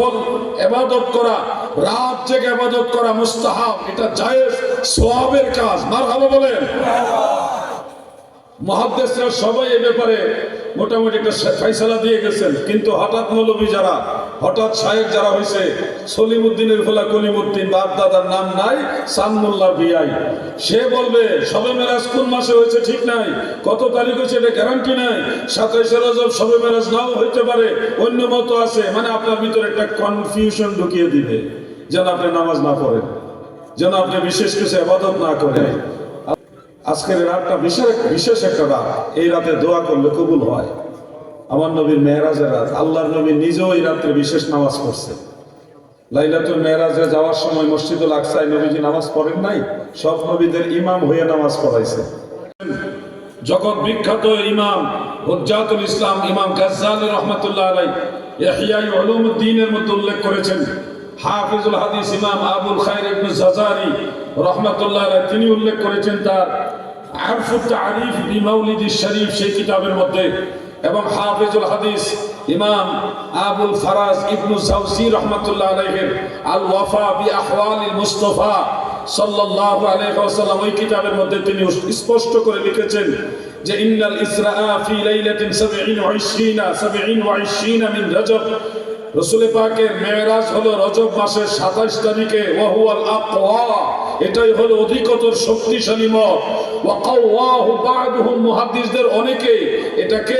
নফল ইবাদত করা, রাত জেগে ইবাদত করা মুস্তাহাব, এটা জায়েজ সওয়াবের কাজ। মারহাবা বলেন। মুহাদ্দিসরা সবাই এই ব্যাপারে মোটামুটি একটা ফয়সালা দিয়ে গেছেন, কিন্তু হঠাৎ মৌলবী যারা, হঠাৎ শায়েখ যারা হয়েছে, সলিমউদ্দিনের ফলা কলিমউদ্দিন, বাপ দাদার নাম নাই, সানমুল্লাহ বিআই, সে বলবে শবে মেরাজ কোন মাসে হয়েছে ঠিক নাই, কত তারিখ হয়েছে এটা গ্যারান্টি নাই, 27 রজব শবে মেরাজ নাও হইতে পারে, অন্য মত আছে। মানে আপনার ভিতরে একটা কনফিউশন ঢুকিয়ে দিবে, যেন আপনি নামাজ না পড়েন, যেন আপনি বিশেষ কিছু ইবাদত না করেন। আজকের রাতটা বিশেষ একটা রাত, এই রাতে দোয়া করলে কবুল হয়। আমার নবীর মেরাজের রাত, আল্লাহর নবী নিজেও এই রাত্রে বিশেষ নামাজ পড়ছে। লাইলাতুল মেরাজে যাওয়ার সময় মসজিদুল আকসায় নবীজি নামাজ পড়েন নাই, সব নবীদের ইমাম হয়ে নামাজ পড়াইছে। জগৎ বিখ্যাত ইমাম হুজ্জাতুল ইসলাম ইমাম গাজ্জালী রাহমাতুল্লাহ আলাইহি ইহয়া উলুমুদ্দিনের মধ্যে উল্লেখ করেছেন, হাফিজুল হাদিস ইমাম আবুল খায়র ইবনে জাজারি রাহমাতুল্লাহ আলাইহি তিনি উল্লেখ করেছেন তার আরফুত তারিফ বিমাউলিদিশ শরীফ সেই কিতাবের মধ্যে, এবং হাফিজুল হাদিস ইমাম আবুল ফারাজ ইবনে জাওজি রাহমাতুল্লাহ আলাইহি আল ওয়াফা বি আহওয়ালিল মুস্তাফা সাল্লাল্লাহু আলাইহি ওয়াসাল্লাম ওই কিতাবের মধ্যে তিনি স্পষ্ট করে লিখেছেন যে ইন্নাল ইসরা ফি লাইলাতিন 27 মিন রজব, রাসূল পাকের মেরাজ হলো রজব মাসের 27 তারিখে, ওয়া হুয়াল আকওয়া, এটাই হলো অধিকতর শক্তিশালী মত। ওয়া কাওয়াহু বা'দুহুম, মুহাদ্দিসদের অনেকে এটাকে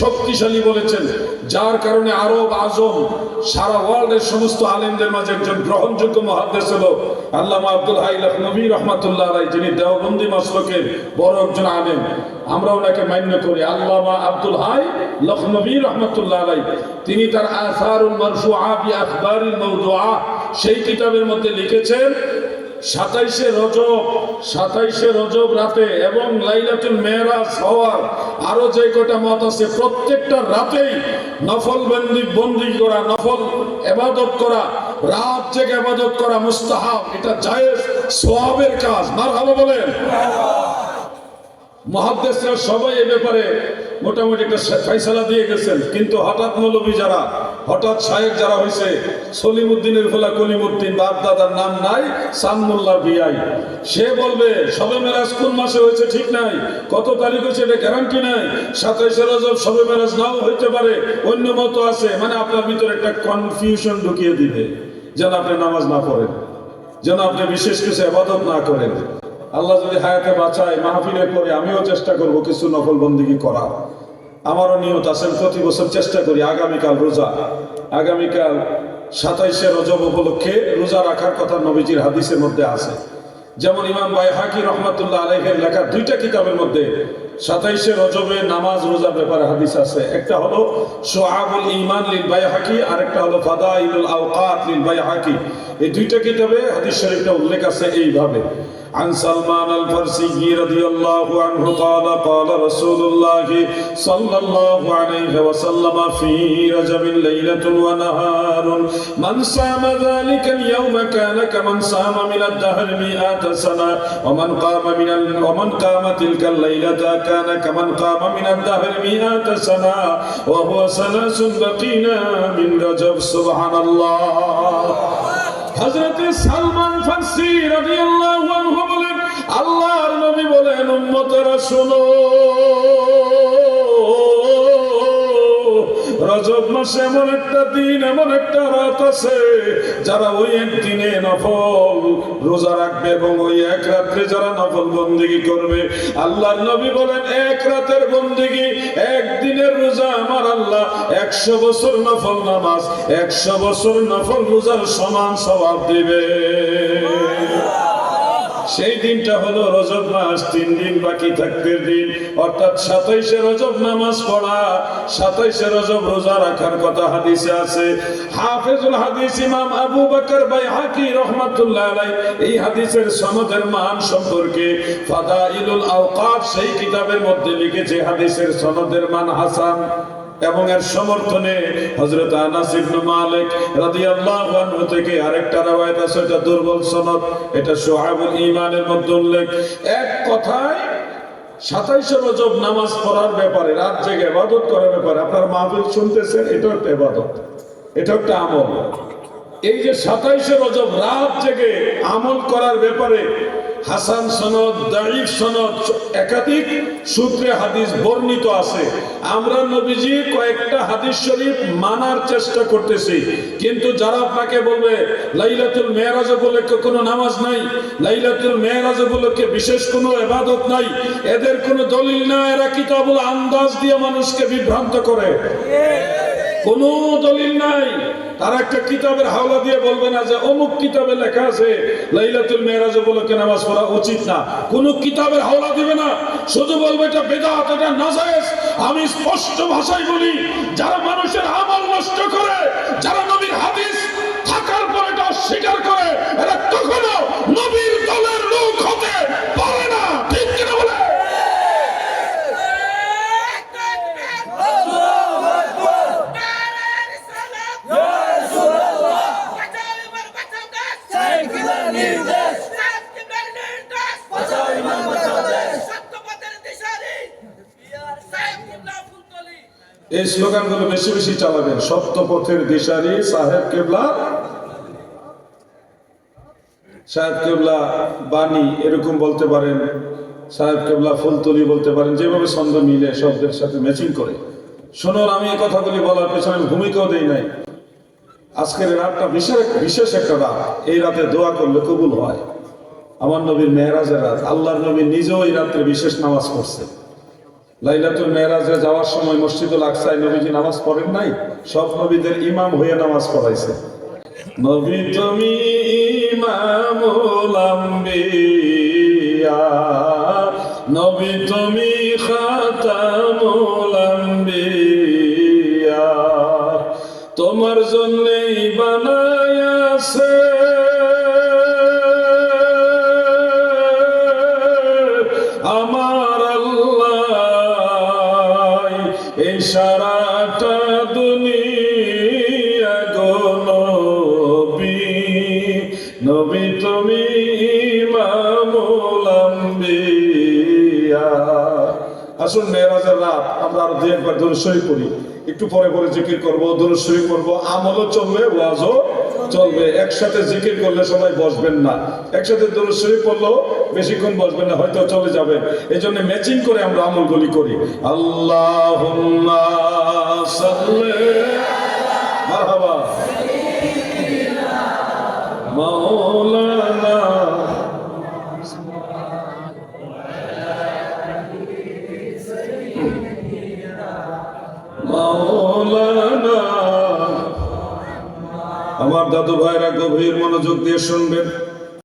শক্তিশালী বলেছেন, যার কারণে আরব আজম সারা ওয়ার্ল্ডের সমস্ত আলেমদের মাঝে একজন গ্রহণযোগ্য মুহাদ্দিস হলো আল্লামা আব্দুল হাই লখনবী রাহমাতুল্লাহ আলাইহি, যিনি দেওবন্দি মাসলকের বড় একজন আলেম, আমরা ওনাকে মান্য করি। আল্লামা আব্দুল হাই লখনবী রাহমাতুল্লাহ আলাইহি তিনি তার আসারুল মারফুআ বি আখবারিল মাওদুআ সেই কিতাবের মধ্যে লিখেছেন 27 রজব রাতে এবং লাইলাতুল মেরাজ হওয়ার আরো যে কয়টা মত আছে, প্রত্যেকটা রাতেই নফল বন্দি করা, নফল ইবাদত করা, রাত জেগে ইবাদত করা মুস্তাহাব, এটা জায়েজ সওয়াবের কাজ। মারহাবা বলেন। মুহাদ্দিসরা সবাই এই ব্যাপারে মোটামুটি একটা ফয়সালা দিয়ে গেছেন, কিন্তু হঠাৎ মৌলবী যারা, হঠাৎ শায়েখ যারা হয়েছে, সলিমউদ্দিনের ফলা কলিমউদ্দিন, বাপ দাদার নাম নাই, সানমুল্লাহ বিআই, সে বলবে শবে মেরাজ কোন মাসে হয়েছে ঠিক নাই, কত তারিখ হয়েছে এটা গ্যারান্টি নাই, 27 রজব শবে মেরাজ নাও হইতে পারে, অন্য মত আছে। মানে আপনার ভিতরে একটা কনফিউশন ঢুকিয়ে দিবে, যেন আপনি নামাজ না পড়েন, যেন আপনি বিশেষ কিছু ইবাদত না করেন। আল্লাহ যদি হায়াতে বাঁচায়, মাহফিলের পরে আমিও চেষ্টা করব কিছু নফল বন্দিগি করা। আমারও নিয়ত আছে, প্রতি বছর চেষ্টা করি। আগামীকাল রোজা, আগামীকাল 27 রজব উপলক্ষে রোজা রাখার কথা নবীজির হাদিসের মধ্যে আছে। যেমন ইমাম বাইহাকি রহমাতুল্লাহ আলাইহির লেখা 2টা কিতাবের মধ্যে 27 রজবে নামাজ রোজার ব্যাপারে হাদিস আছে। একটা হলো শুআবুল ঈমান লিল বাইহাকি, আর একটা হলো ফাদাইলুল আওকাত লিল বাইহাকি। এই 2টা কিতাবে হাদিস শরীফটা উল্লেখ আছে এইভাবে। عن سلمان الفارسي رضي الله عنه قال قال رسول الله صلى الله عليه وسلم في رجب ليلة ونهار من صام ذلك اليوم كان كمن صام من الدهر 100 سنة ومن قام تلك الليلة كان كمن قام من الدهر 100 سنة وهو 3 بقينا من رجب سبحان الله। হযরত সালমান ফারসি রাদিয়াল্লাহু আনহু বলেন, আল্লাহর নবী বলেন, উম্মতেরা শোনো, রজব মাসে এমন একটা দিন, এমন একটা রাত আছে, যারা ওই একদিনে নফল রোজা রাখবে এবং ওই এক রাত্রে যারা নফল বন্দেগী করবে, আল্লাহর নবী বলেন এক রাতের বন্দেগী, একদিনের রোজা আমার আল্লাহ 100 বছর নফল নামাজ, 100 বছর নফল রোজার সমান সওয়াব দিবে। সেই দিনটা হলো রজব মাস 3 দিন বাকি থাকতের দিন, অর্থাৎ 27 রজব নামাজ পড়া, 27 রজব রোজা রাখার কথা হাদিসে আছে। হাফিজুল হাদিস ইমাম আবু বকর বাইহাকি রাহমাতুল্লাহ আলাইহি এই হাদিসের সনদের মান সম্পর্কে ফাদাইলুল আওকাত সেই কিতাবের মধ্যে লিখেছে হাদিসের সনদের মান হাসান, এবং এর সমর্থনে হযরত আনাস ইবনে মালিক রাদিয়াল্লাহু আনহু থেকে আরেকটা রওয়ায়াত আছে, এটা দুর্বল সনদ, এটা শুআবুল ঈমানের মধ্যে উল্লেখ। এক কথায় 27 রজব নামাজ পড়ার ব্যাপারে, রাত জেগে ইবাদত করার ব্যাপারে, আপনারা মাহফিল শুনতেছেন, এটা একটা ইবাদত। এটা একটা আমল। এই যে 27শে রজব রাত জেগে আমল করার ব্যাপারে হাসান সনদ, দাঈফ সনদ, একাধিক সূত্রে হাদিস বর্ণিত আছে। আমরা নবীজির কয়েকটা হাদিস শরীফ মানার চেষ্টা করতেছি, কিন্তু যারা আপনাকে বলবে লাইলাতুল মেরাজ উপলক্ষে কোনো নামাজ নাই, লাইলাতুল মেরাজ উপলক্ষে বিশেষ কোনো ইবাদত নাই, এদের কোনো দলিল না, এরা কিতাবুল আন্দাজ দিয়ে মানুষকে বিভ্রান্ত করে। কোনো দলিল নাই। তারা একটা কিতাবের হাওলা দিয়ে বলবে না যে অমুক কিতাবে লেখা আছে লাইলাতুল মেরাজ উপলক্ষে নামাজ পড়া উচিত না, কোনো কিতাবের হাওলা দিবে না, শুধু বলবে এটা বেদাত, এটা নাজায়েজ। আমি স্পষ্ট ভাষায় বলি, যারা মানুষের আমল নষ্ট করে, যারা নবীর হাদিস থাকার পর এটা অস্বীকার করে, এরা কখনো নবীর দলের লোক হতে পারে না। ঠিক কিনা বলে? এই স্লোগানগুলো বেশি বেশি চালাবেন। সত্য পথের দিশারি সাহেব কেবলা, সাহেব কেবলা বাণী এরকম বলতে পারেন, সাহেব কেবলা ফুলতলি বলতে পারেন, যেভাবে ছন্দ মিলে শব্দের সাথে ম্যাচিং করে। শুনুন, আমি এই কথাগুলি বলার পেছনে ভূমিকাও দেই নাই। আজকের রাতটা বিশেষ একটা রাত। এই রাতে দোয়া করলে কবুল হয়। আমার নবীর মেরাজের রাত। আল্লাহর নবী নিজেও এই রাত্রে বিশেষ নামাজ পড়ছে। লাইলাতুল মেরাজে যাওয়ার সময় মসজিদুল আকসায় নবীজি নামাজ পড়েন নাই? সব নবীদের ইমাম হয়ে নামাজ পড়াইছে। নবী তুমি ইমামুল আম্বিয়া, নবী তুমি খাতামুল আম্বিয়া, তোমার জন্যই বানায়াছে আমার আল্লাহ এই সারাটা দুনিয়া গো নবী, নবী তুমি ইমামুল আম্বিয়া। আসুন মেরাজের রাত আমরা আরো দুই একবার দরুদ শরীফ পড়ি, একটু পরে পরে জিকির করবো, দরুদ শরীফ পড়বো, আমলও চলবে, ওয়াজও চলবে। একসাথে জিকির করলে সবাই বসবেন না, একসাথে দরুদ শরীফ পড়লেও বেশিক্ষণ বসবেন না, হয়তো চলে যাবে। এই জন্য ম্যাচিং করে আমরা আমলগুলি করি। আল্লাহুম্মা সাল্লি মারহাবা মাওলানা মাওলানা। আমার দাদু ভাইরা গভীর মনোযোগ দিয়ে শুনবেন।